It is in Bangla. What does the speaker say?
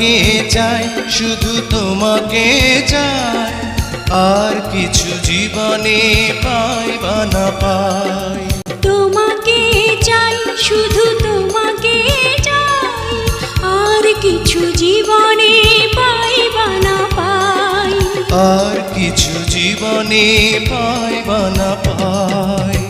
তোমাকে চাই, শুধু তোমাকে চাই, আর কিছু জীবনে পাই বা না পাই। তোমাকে চাই, শুধু তোমাকে চাই, আর কিছু জীবনে পাই বা না পাই। আর কিছু জীবনে পাই বা না পাই।